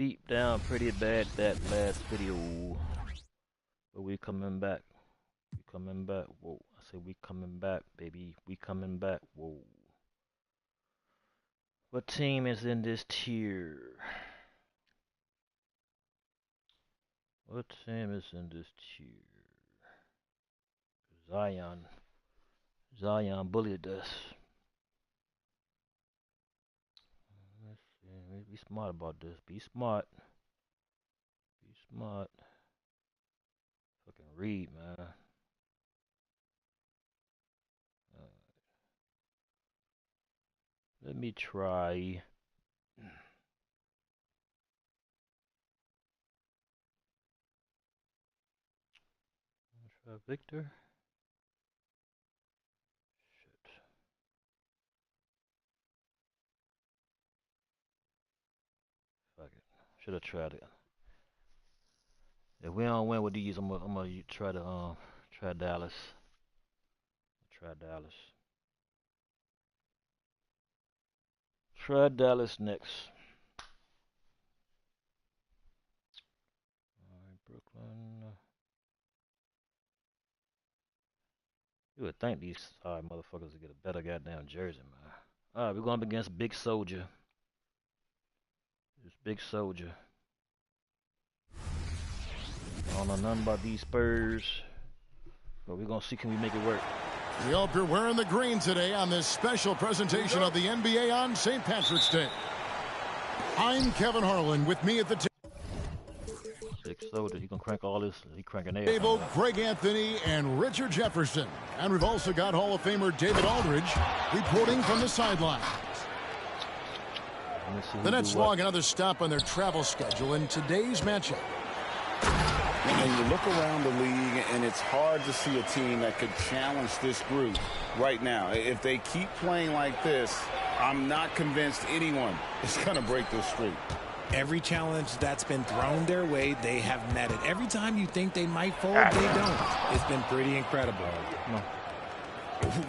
Deep down pretty bad that last video. But we coming back. We coming back. Whoa. I said we coming back, baby. We coming back. Whoa. What team is in this tier? What team is in this tier? Zion. Zion bullied us. Let's see. Be smart about this. Be smart. Be smart. Fucking read, man. Let me try. Try Victor. Shit. Fuck it. Should have tried it. If we don't win with these, I'm gonna try to try Dallas. Try Dallas. Try Dallas next. Alright, Brooklyn. You would think these motherfuckers would get a better goddamn jersey, man. Alright, we're going up against Big Soldier. This Big Soldier. I don't know nothing about these Spurs, but we're gonna see can we make it work. We hope you're wearing the green today on this special presentation of the NBA on St. Patrick's Day. I'm Kevin Harlan. With me at the Big Soldier, he gonna crank all this. He cranking air. table, Greg Anthony and Richard Jefferson. And we've also got Hall of Famer David Aldridge reporting from the sideline. The Nets log another stop on their travel schedule in today's matchup. And you look around the league, and it's hard to see a team that could challenge this group right now. If they keep playing like this, I'm not convinced anyone is going to break this streak. Every challenge that's been thrown their way, they have met it. Every time you think they might fold, they don't. It's been pretty incredible. No.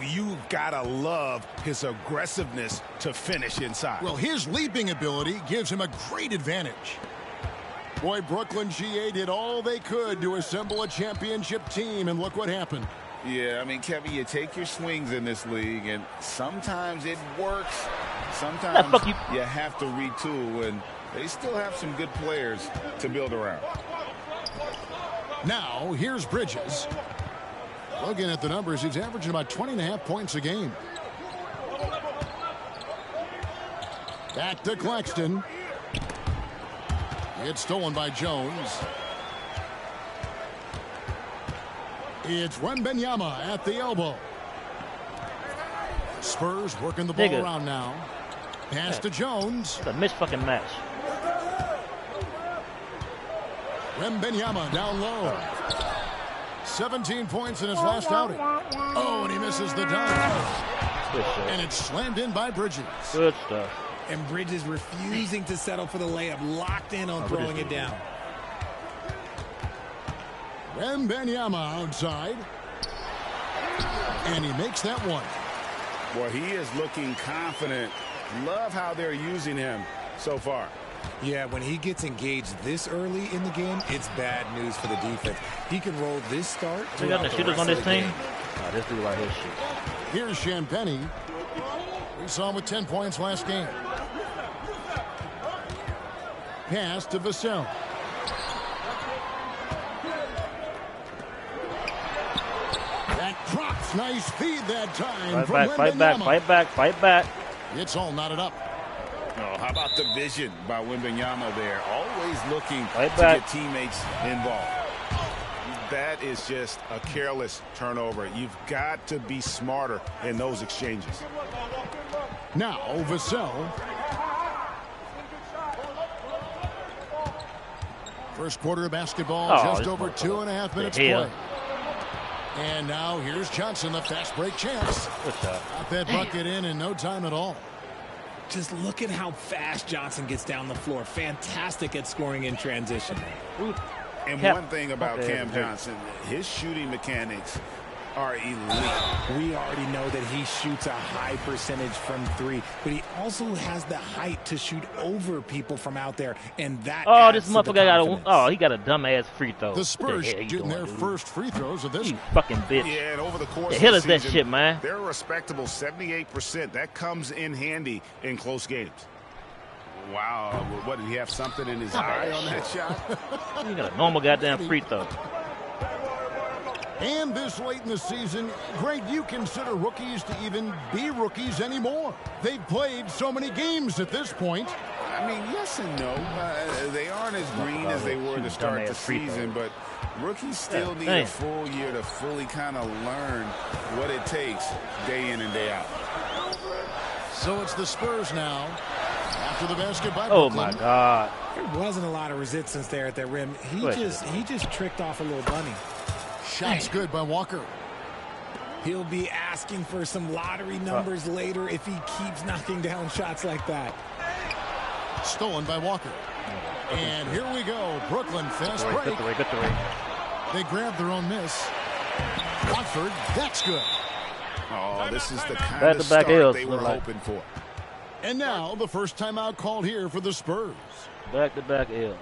You gotta love his aggressiveness to finish inside. Well, his leaping ability gives him a great advantage. Boy, Brooklyn GA did all they could to assemble a championship team, and look what happened. Yeah, I mean, Kevin, you take your swings in this league, and sometimes it works. Sometimes you have to retool, and they still have some good players to build around. Now, here's Bridges. Looking at the numbers, he's averaging about 20.5 points a game. Back to Claxton. It's stolen by Jones. It's Wembanyama at the elbow. Spurs working the ball around now. Pass to Jones. It's a missed fucking match. Wembanyama down low. 17 points in his last outing. Oh, and he misses the dunk. And it's slammed in by Bridges. Good stuff. And Bridges refusing to settle for the layup, locked in on throwing it down. Wembanyama outside. And he makes that one. Well, he is looking confident. Love how they're using him so far. Yeah, when he gets engaged this early in the game, it's bad news for the defense. He can roll this start. We got the shooters on this team. This dude right here shoots. Here's Champagnie. We saw him with 10 points last game. Pass to Vassell. That drops. Nice feed that time. Fight back. Fight back. It's all knotted up. Oh, how about the vision by Wembanyama there? Always looking to back. get teammates involved. That is just a careless turnover. You've got to be smarter in those exchanges. Now, Vassell. First quarter of basketball, just over 2.5 minutes play. And now here's Johnson, the fast break chance. Got that bucket in no time at all. Just look at how fast Johnson gets down the floor. Fantastic at scoring in transition. And one thing about Cam Johnson, his shooting mechanics are elite. We already know that he shoots a high percentage from 3, but he also has the height to shoot over people from out there, and that this motherfucker he got a dumbass free throw. The Spurs getting their first free throws of this. You fucking bitch. Yeah, and over the course the hell of the is season, that shit, man? They're a respectable 78%. That comes in handy in close games. Wow, what, did he have something in his eye on that shot? You got a normal goddamn free throw. And this late in the season, Greg, you consider rookies to even be rookies anymore. They've played so many games at this point. I mean, yes and no. They aren't as green as they were to start the season, but rookies still need a full year to fully kind of learn what it takes day in and day out. So it's the Spurs now. After the basket by Oh, Brooklyn. my God. There wasn't a lot of resistance there at the rim. He just tricked off a little bunny. Shots good by Walker. He'll be asking for some lottery numbers later if he keeps knocking down shots like that. Stolen by Walker. And here we go. Brooklyn fast break. Good three. They grab their own miss. Watford, that's good. Oh, this is the kind of start they were hoping for. And now the first timeout called here for the Spurs. Back-to-back L's.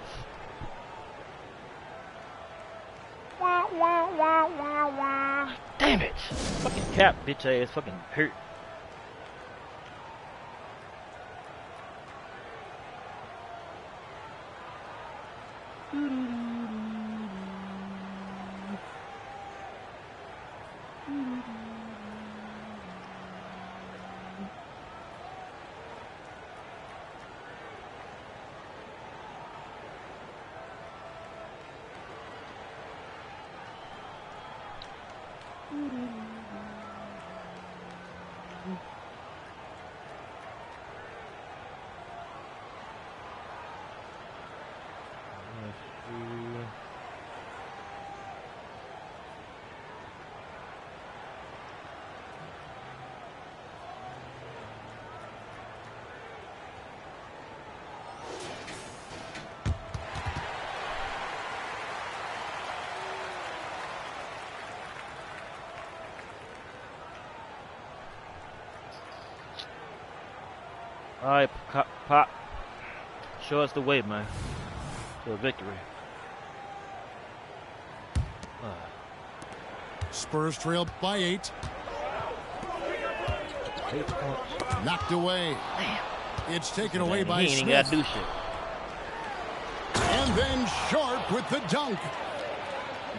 Damn it. Fucking cap, bitch ass. Fucking hurt. All right, Pop. Show us the way, man. To a victory. Spurs trail by 8. 8 points. Knocked away. Damn. It's taken away by He ain't Smith. got to do shit. And then Sharp with the dunk.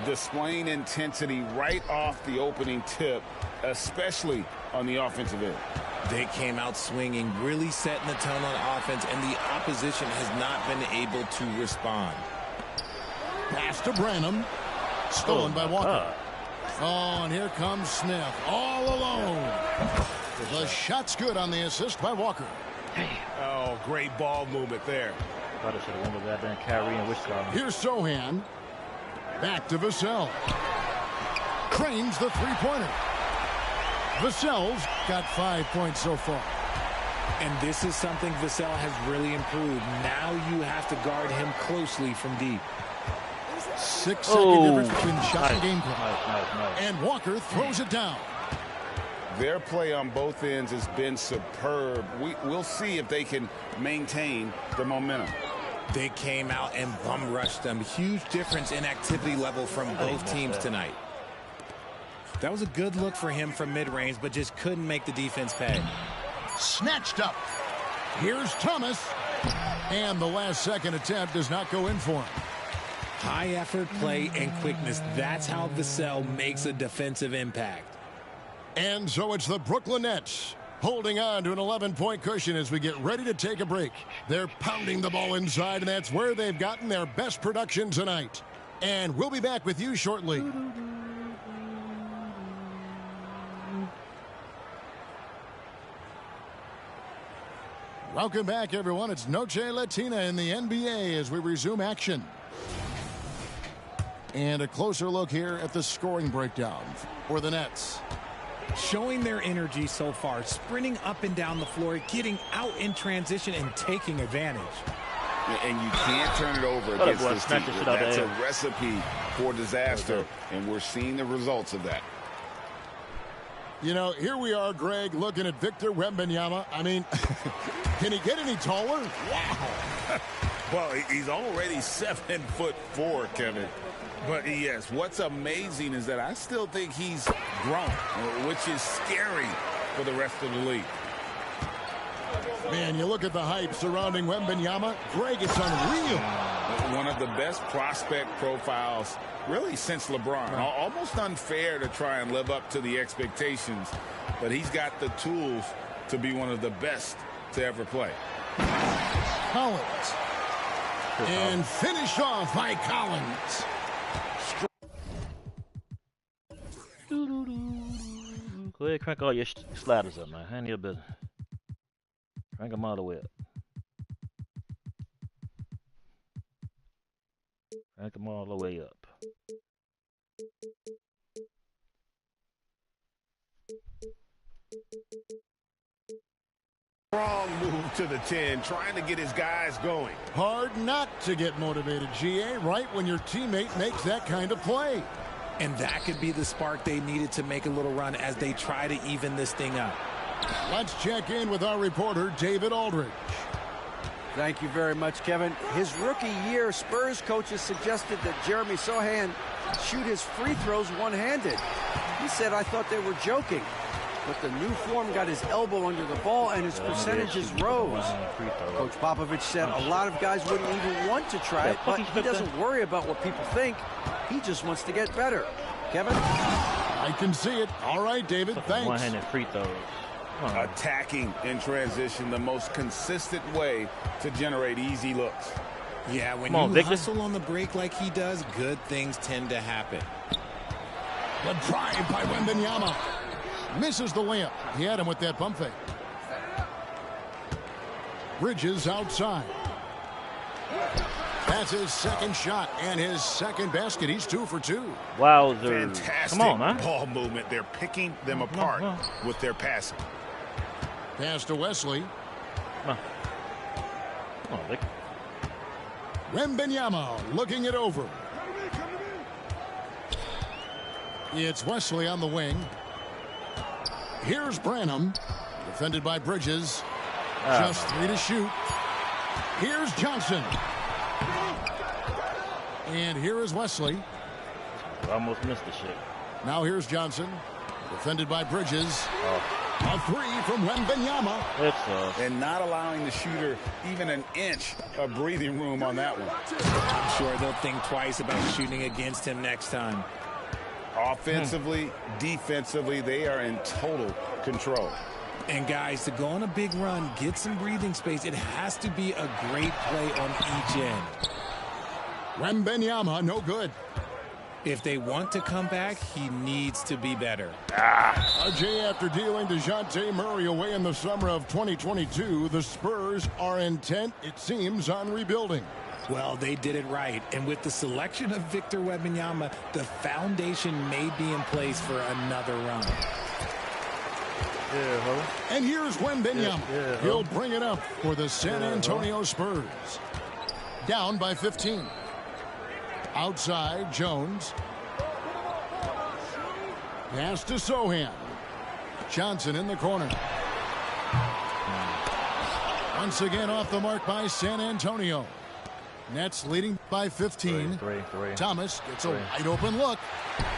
Displaying intensity right off the opening tip, especially on the offensive end. They came out swinging, really setting the tone on offense, and the opposition has not been able to respond. Pass to Branham. Stolen by Walker. Oh, and here comes Smith. All alone. The shot's good on the assist by Walker. Oh, great ball movement there. Thought it should have won with that damn Kyrie and Wichita. Here's Sohan. Back to Vassell. Cranes the three-pointer. Vassell's got 5 points so far. And this is something Vassell has really improved. Now you have to guard him closely from deep. 6-second difference between shot and game clock. Nice. And Walker throws it down. Their play on both ends has been superb. We'll see if they can maintain the momentum. They came out and bum rushed them. Huge difference in activity level from both teams tonight. That was a good look for him from mid-range, but just couldn't make the defense pay. Snatched up. Here's Thomas. And the last second attempt does not go in for him. High effort play and quickness. That's how Vassell makes a defensive impact. And so it's the Brooklyn Nets holding on to an 11-point cushion as we get ready to take a break. They're pounding the ball inside, and that's where they've gotten their best production tonight. And we'll be back with you shortly. Welcome back, everyone. It's Noche Latina in the NBA as we resume action. And a closer look here at the scoring breakdown for the Nets. Showing their energy so far, sprinting up and down the floor, getting out in transition and taking advantage. And you can't turn it over against this team. That's a recipe for disaster, and we're seeing the results of that. You know, here we are, Greg, looking at Victor Wembanyama. I mean, can he get any taller? Wow. Well, he's already 7'4", Kevin. But yes, what's amazing is that I still think he's grown, which is scary for the rest of the league. Man, you look at the hype surrounding Wembanyama. Greg, it's unreal. One of the best prospect profiles really since LeBron. Almost unfair to try and live up to the expectations, but he's got the tools to be one of the best to ever play. Collins. And finished off by Collins. Go ahead, crank all your sliders up, man. Hand your business. Crank them all the way up. Crank them all the way up. Strong move to the 10, trying to get his guys going. Hard not to get motivated, GA, right when your teammate makes that kind of play. And that could be the spark they needed to make a little run as they try to even this thing up. Let's check in with our reporter, David Aldridge. Thank you very much, Kevin. His rookie year, Spurs coaches suggested that Jeremy Sohan shoot his free throws one-handed. He said, I thought they were joking. But the new form got his elbow under the ball and his percentages rose. Coach Popovich said a lot of guys wouldn't even want to try it, but he doesn't worry about what people think. He just wants to get better. Kevin? I can see it. All right, David, thanks. One-handed free throws. Attacking in transition, the most consistent way to generate easy looks. Yeah, when you hustle on the break like he does, good things tend to happen. The drive by Wembanyama. Misses the layup. He had him with that pump fake. Bridges outside. That's his second shot and his second basket. He's 2 for 2. Wowzer. Fantastic Come on, man. ball movement. They're picking them apart with their passing. Pass to Wesley. Come on, Vic. Wembanyama looking it over. It's Wesley on the wing. Here's Branham. Defended by Bridges. Just 3 to shoot. Here's Johnson. And here is Wesley. Almost missed the shit. Now here's Johnson. Defended by Bridges. A 3 from Wembanyama. And not allowing the shooter even an inch of breathing room on that one. I'm sure they'll think twice about shooting against him next time. Offensively, defensively, they are in total control. And guys, to go on a big run, get some breathing space, it has to be a great play on each end. Wembanyama, no good. If they want to come back, he needs to be better. RJ, after dealing DeJounte Murray away in the summer of 2022, the Spurs are intent, it seems, on rebuilding. Well, they did it right. And with the selection of Victor Wembanyama, the foundation may be in place for another run. And here's Wembanyama. He'll bring it up for the San Antonio Spurs. Down by 15. Outside, Jones. Pass to Sohan. Johnson in the corner. Once again off the mark by San Antonio. Nets leading by 15. Three. Thomas gets a wide open look.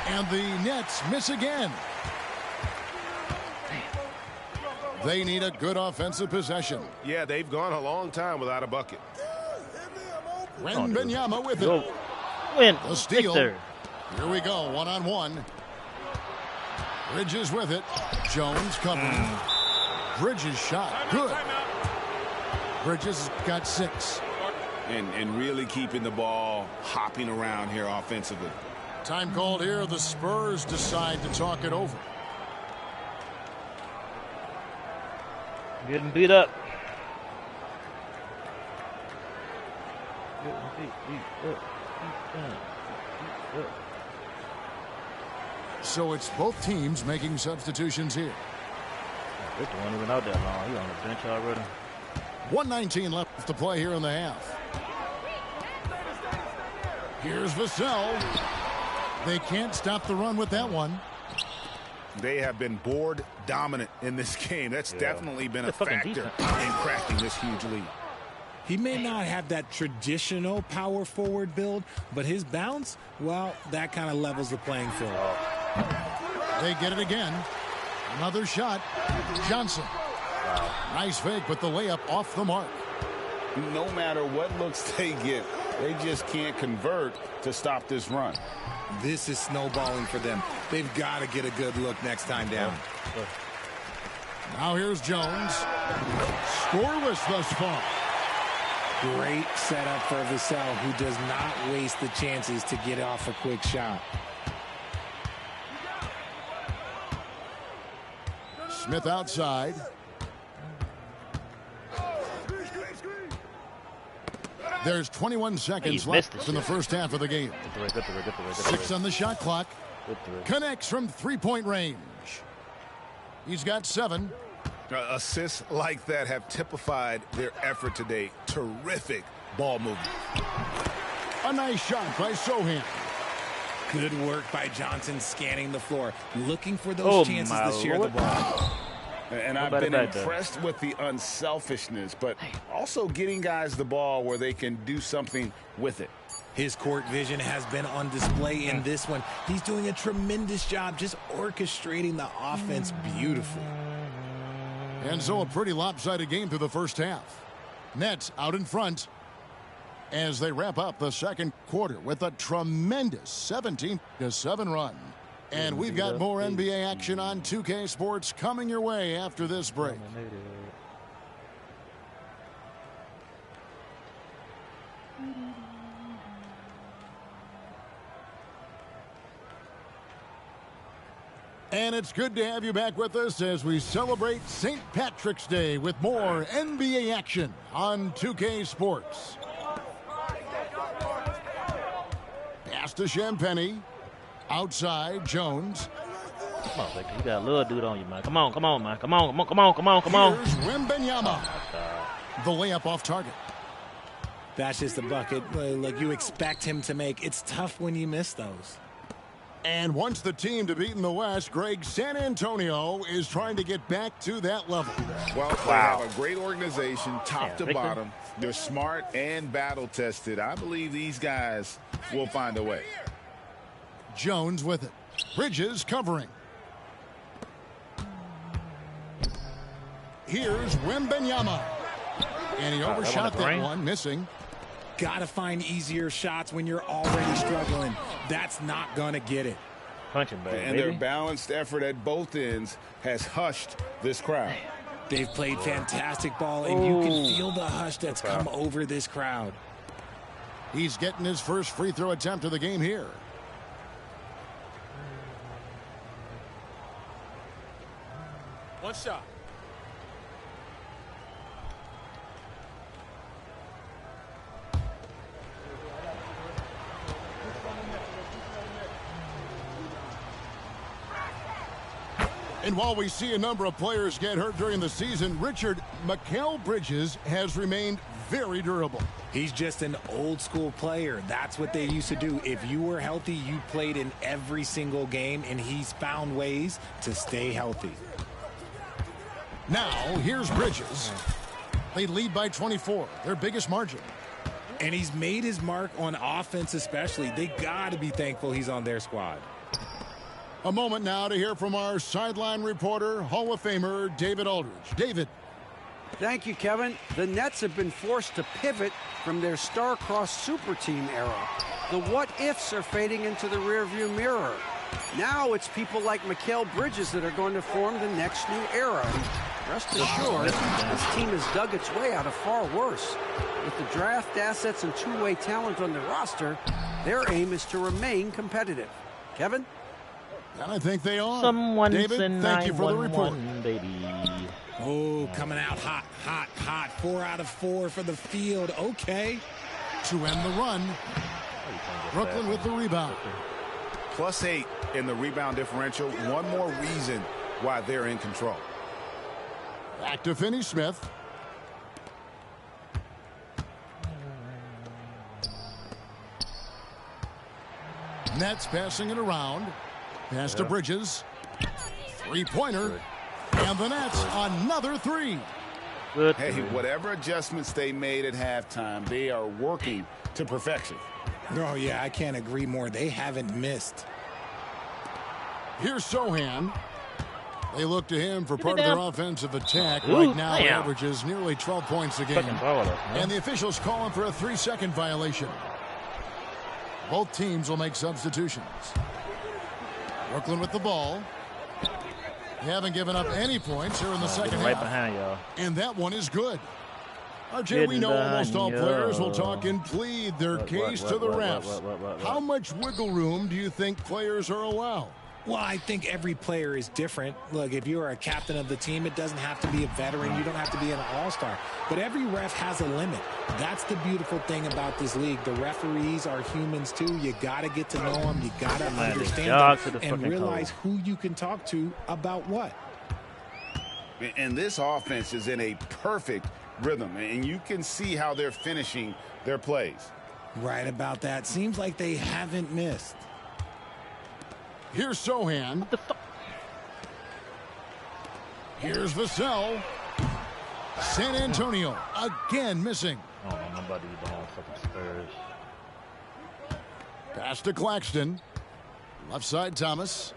And the Nets miss again. They need a good offensive possession. Yeah, they've gone a long time without a bucket. Wembanyama with it. Win. The steal. Victor. Here we go, one-on-one. Bridges with it. Jones covering. Bridges shot. Good. Bridges got 6. And really keeping the ball hopping around here offensively. Time called here. The Spurs decide to talk it over. Getting beat up. So it's both teams making substitutions here. Victor wasn't even out that long. He on the bench already. 1:19 left to play here in the half. Here's Vassell. They can't stop the run with that one. They have been board dominant in this game. That's definitely been a factor in cracking this huge lead. He may not have that traditional power forward build, but his bounce, well, that kind of levels the playing field. They get it again. Another shot. Johnson. Nice fake, but the layup off the mark. No matter what looks they get, they just can't convert to stop this run. This is snowballing for them. They've got to get a good look next time down. Now here's Jones. Scoreless thus far. Great setup for Vassell, who does not waste the chances to get off a quick shot. Smith outside. There's 21 seconds left in the first half of the game. 6 on the shot clock. Connects from three-point range. He's got 7. Assists like that have typified their effort today. Terrific ball movement. A nice shot by Sohan. Good work by Johnson scanning the floor, looking for those chances to share the ball. And I've been impressed with the unselfishness, but also getting guys the ball where they can do something with it. His court vision has been on display in this one. He's doing a tremendous job just orchestrating the offense beautifully. And so a pretty lopsided game through the first half. Nets out in front as they wrap up the second quarter with a tremendous 17-7 run. And we've got more NBA action on 2K Sports coming your way after this break. And it's good to have you back with us as we celebrate St. Patrick's Day with more NBA action on 2K Sports. Pass to Champagny. Outside, Jones. Come on, Victor. You got a little dude on you, man. Come on, man. Come on. Here's Wembanyama. The layup off target. That's just a bucket like you expect him to make. It's tough when you miss those. And once the team to beat in the West, Greg, San Antonio is trying to get back to that level. Well, they have a great organization, top to bottom. They're smart and battle-tested. I believe these guys will find a way. Jones with it. Bridges covering. Here's Wembanyama. And he overshot that one, missing. Got to find easier shots when you're already struggling. That's not going to get it. Punching, baby. And their balanced effort at both ends has hushed this crowd. They've played fantastic ball, and you can feel the hush that's come over this crowd. He's getting his first free throw attempt of the game here. One shot. And while we see a number of players get hurt during the season, Mikal Bridges has remained very durable. He's just an old school player. That's what they used to do. If you were healthy, you played in every single game, and he's found ways to stay healthy. Now, here's Bridges. They lead by 24, their biggest margin. And he's made his mark on offense especially. They got to be thankful he's on their squad. A moment now to hear from our sideline reporter, Hall of Famer David Aldridge. David. Thank you, Kevin. The Nets have been forced to pivot from their star-crossed super team era. The what-ifs are fading into the rearview mirror. Now it's people like Mikal Bridges that are going to form the next new era. Rest assured, this team has dug its way out of far worse. With the draft assets and two-way talent on the roster, their aim is to remain competitive. Kevin? And I think they are. David, thank you for the report. Baby. Oh, coming out hot, hot, hot. 4 out of 4 for the field. Okay. To end the run, Brooklyn with the rebound. +8 in the rebound differential. One more reason why they're in control. Back to Finney-Smith. Nets passing it around. Pass to Bridges. Three-pointer. And the Nets, another three. Good. Hey, whatever adjustments they made at halftime, they are working to perfection. Oh, yeah, I can't agree more. They haven't missed. Here's Sohan. They look to him for Give part me of their that. offensive attack. Ooh, Right now, he damn. averages nearly 12 points a game. Fucking baller, man. And the officials call him for a 3-second violation. Both teams will make substitutions. Brooklyn with the ball. They haven't given up any points here in the second Right half. behind y'all. And that one is good. RJ, we Getting know almost all behind players will you. talk and plead their case to the refs. How much wiggle room do you think players are allowed? Well, I think every player is different. Look, if you're a captain of the team, it doesn't have to be a veteran. You don't have to be an all-star. But every ref has a limit. That's the beautiful thing about this league. The referees are humans, too. You got to get to know them. You got to understand them and realize who you can talk to about what. And this offense is in a perfect rhythm, and you can see how they're finishing their plays. Right about that. Seems like they haven't missed. Here's Sohan. Here's Vassell. San Antonio again missing. Oh, nobody down fucking Spurs. Pass to Claxton. Left side Thomas.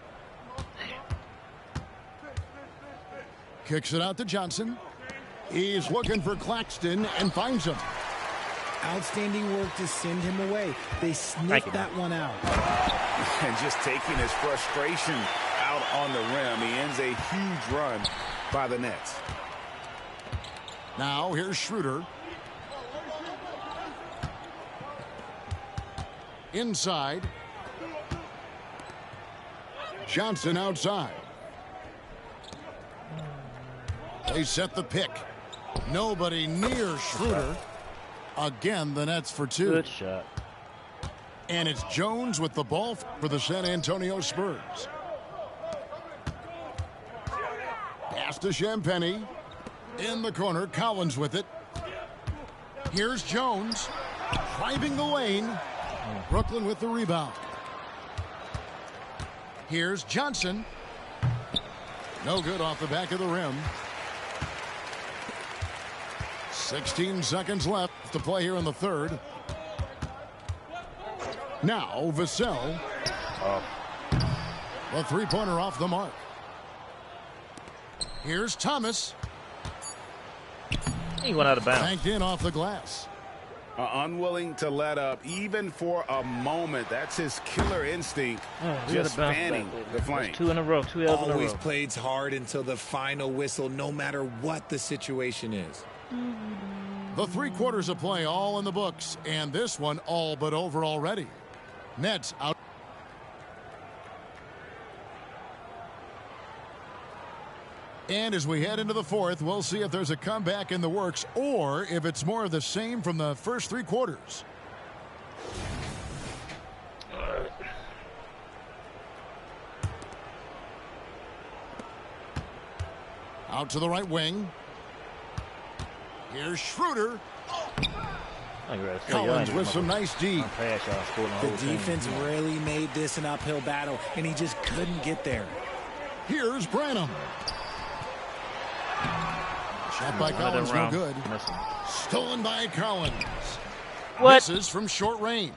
Kicks it out to Johnson. He's looking for Claxton and finds him. Outstanding work to send him away. They sniffed that one out. And just taking his frustration out on the rim. He ends a huge run by the Nets. Now here's Schroeder. Inside. Johnson outside. They set the pick. Nobody near Schroeder. Again, the Nets for two. Good shot. And it's Jones with the ball for the San Antonio Spurs. Pass to Champagny. In the corner, Collins with it. Here's Jones. Driving the lane. Brooklyn with the rebound. Here's Johnson. No good off the back of the rim. 16 seconds left to play here in the third. Now Vassell. The three-pointer off the mark. Here's Thomas. He went out of bounds. Banked in off the glass. Unwilling to let up even for a moment. That's his killer instinct. Just fanning the flame. 2 in a row. 2 L's in a row. Always plays hard until the final whistle, no matter what the situation is. The 3 quarters of play all in the books, and this one all but over already. Nets out. And as we head into the fourth, we'll see if there's a comeback in the works or if it's more of the same from the first 3 quarters. Out to the right wing. Here's Schroeder. Collins with some nice D. The defense really made this an uphill battle, and he just couldn't get there. Here's Branham. Shot by Collins, no good. Stolen by Collins. What? Misses from short range.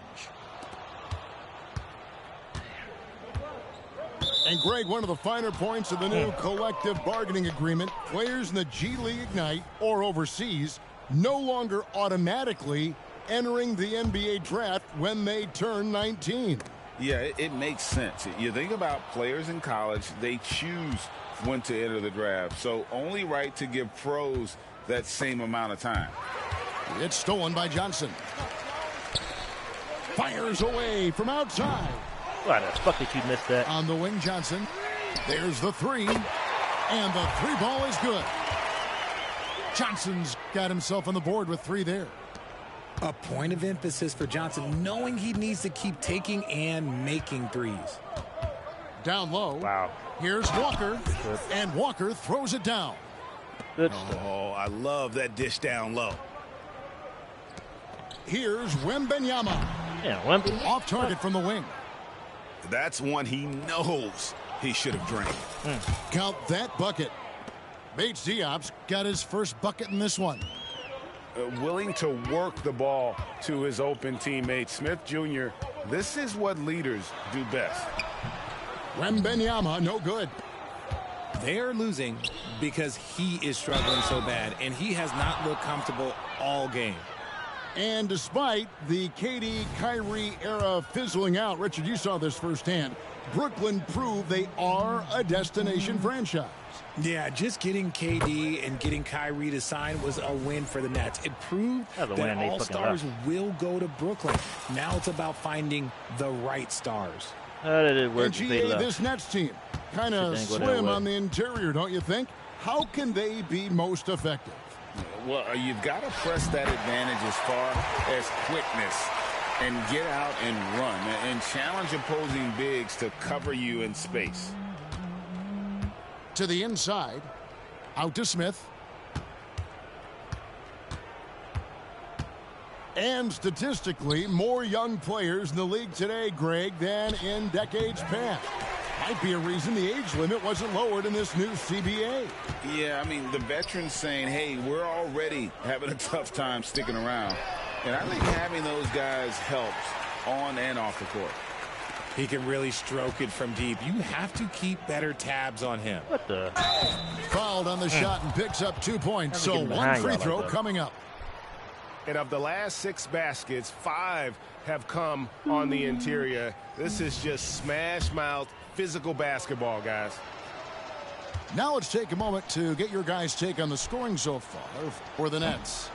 And Greg, one of the finer points of the new collective bargaining agreement, players in the G League Ignite or overseas no longer automatically entering the NBA draft when they turn 19. Yeah, it makes sense. You think about players in college, they choose when to enter the draft. So only right to give pros that same amount of time. It's stolen by Johnson. Fires away from outside. Why the fuck did you miss that? On the wing, Johnson. There's the three. And the 3 ball is good. Johnson's got himself on the board with 3 there. A point of emphasis for Johnson, knowing he needs to keep taking and making threes. Down low. Wow. Here's Walker. And Walker throws it down. Good stuff. Oh, I love that dish down low. Here's Wembanyama. Yeah, Wemby. Off target from the wing. That's one he knows he should have drained. Count that bucket. Bates Diop's got his first bucket in this one. Willing to work the ball to his open teammate. Smith Jr., this is what leaders do best. Wembanyama, no good. They're losing because he is struggling so bad, and he has not looked comfortable all game. And despite the KD Kyrie era fizzling out, Richard, you saw this firsthand, Brooklyn proved they are a destination franchise. Yeah, just getting KD and getting Kyrie to sign was a win for the Nets. It proved that all-stars will go to Brooklyn. Now it's about finding the right stars. How did it work? And GA, this Nets team, kind of slim on the interior, don't you think? How can they be most effective? Well, you've got to press that advantage as far as quickness and get out and run and challenge opposing bigs to cover you in space. To the inside, out to Smith. And statistically, more young players in the league today, Greg, than in decades past. Might be a reason the age limit wasn't lowered in this new CBA. Yeah, I mean, the veterans saying, hey, we're already having a tough time sticking around. And I think having those guys helps on and off the court. He can really stroke it from deep. You have to keep better tabs on him. What the? Fouled on the shot and picks up 2 points. So one free throw coming up. And of the last 6 baskets, 5 have come on the interior. This is just smash mouth physical basketball, guys. Now let's take a moment to get your guys' take on the scoring so far for the Nets.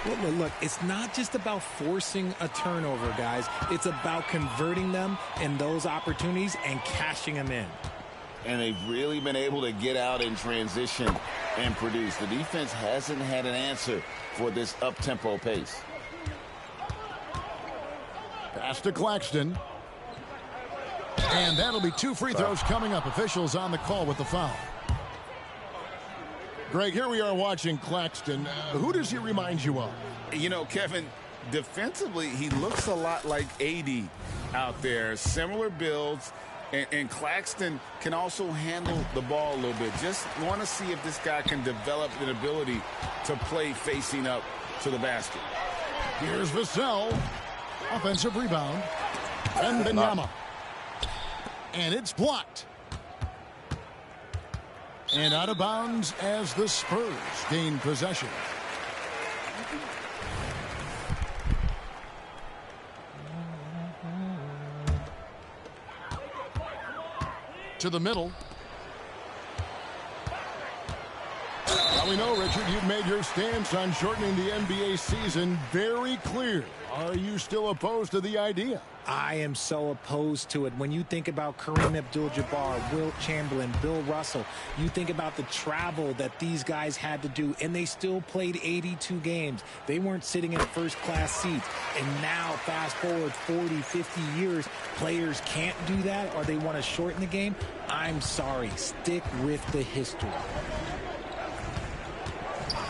Well, look, it's not just about forcing a turnover, guys. It's about converting them in those opportunities and cashing them in. And they've really been able to get out in transition and produce. The defense hasn't had an answer for this up-tempo pace. Pass to Claxton. And that'll be 2 free throws coming up. Officials on the call with the foul. Greg, here we are watching Claxton. Who does he remind you of? You know, Kevin, defensively, he looks a lot like AD out there. Similar builds. And Claxton can also handle the ball a little bit. Just want to see if this guy can develop an ability to play facing up to the basket. Here's Vassell. Offensive rebound. And Wembanyama. And it's blocked. And out of bounds as the Spurs gain possession. To the middle. Now we know, Richard, you've made your stance on shortening the NBA season very clear. Are you still opposed to the idea? I am so opposed to it. When you think about Kareem Abdul-Jabbar, Wilt Chamberlain, Bill Russell, you think about the travel that these guys had to do, and they still played 82 games. They weren't sitting in first-class seats. And now, fast forward 40, 50 years, players can't do that, or they want to shorten the game. I'm sorry. Stick with the history.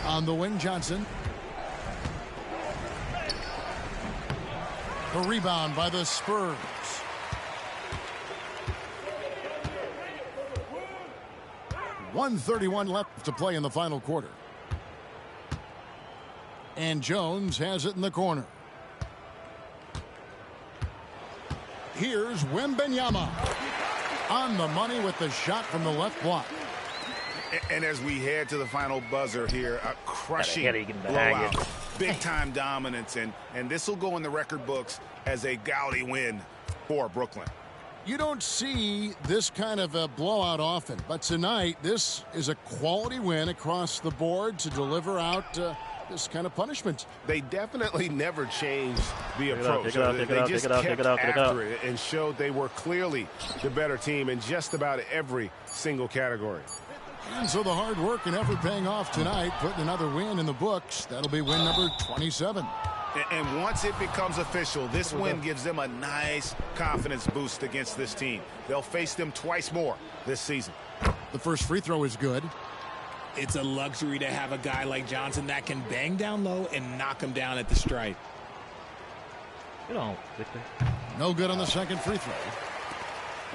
On the wing, Johnson. The rebound by the Spurs. .131 left to play in the final quarter. And Jones has it in the corner. Here's Wembanyama. On the money with the shot from the left block. And as we head to the final buzzer here, a crushing blowout. Big-time dominance, and this will go in the record books as a gaudy win for Brooklyn. You don't see this kind of a blowout often, but tonight this is a quality win across the board to deliver out this kind of punishment. They definitely never changed the approach. They just kept after it and showed they were clearly the better team in just about every single category. And so the hard work and effort paying off tonight, putting another win in the books. That'll be win number 27. And once it becomes official, this win gives them a nice confidence boost against this team. They'll face them twice more this season. The first free throw is good. It's a luxury to have a guy like Johnson that can bang down low and knock him down at the stripe. Get on, Victor. No good on the second free throw.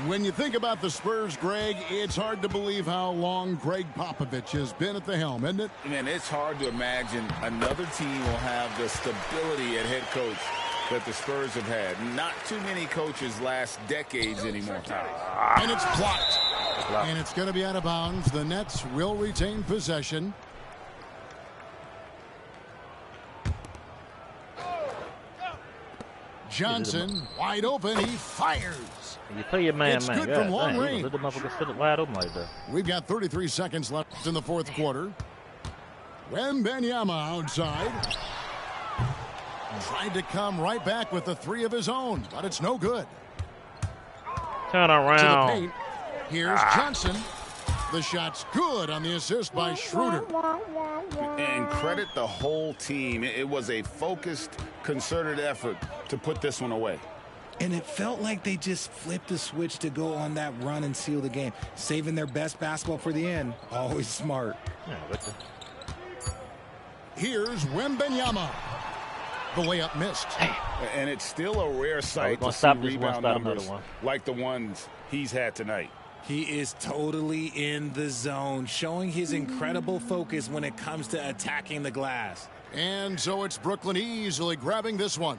When you think about the Spurs, Greg, it's hard to believe how long Greg Popovich has been at the helm, isn't it? Man, it's hard to imagine another team will have the stability at head coach that the Spurs have had. Not too many coaches last decades anymore. And it's blocked. And it's going to be out of bounds. The Nets will retain possession. Johnson, wide open. He fires. You play your man, It's man. good from long range. Let the motherfucker sit wide open like that. We've got 33 seconds left in the fourth quarter. Wembanyama outside. Tried to come right back with the three of his own, but it's no good. Turn To the around. paint. Here's Johnson. The shot's good on the assist by Schroeder. And credit the whole team. It was a focused, concerted effort to put this one away. And it felt like they just flipped the switch to go on that run and seal the game. Saving their best basketball for the end. Always smart. Yeah, but Here's Wembanyama. The layup missed. And it's still a rare sight gonna to see stop this one, rebound start another numbers one. like the ones he's had tonight. He is totally in the zone, showing his incredible focus when it comes to attacking the glass. And so it's Brooklyn easily grabbing this one.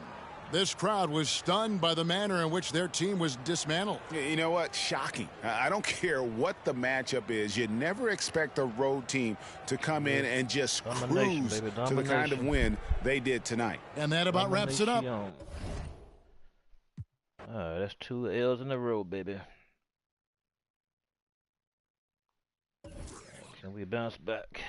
This crowd was stunned by the manner in which their team was dismantled. You know what? Shocking. I don't care what the matchup is. You never expect a road team to come in and just Domination, cruise baby, to the kind of domination. win they did tonight. And that about wraps it up. All right, that's 2 L's in a row, baby. Can we bounce back?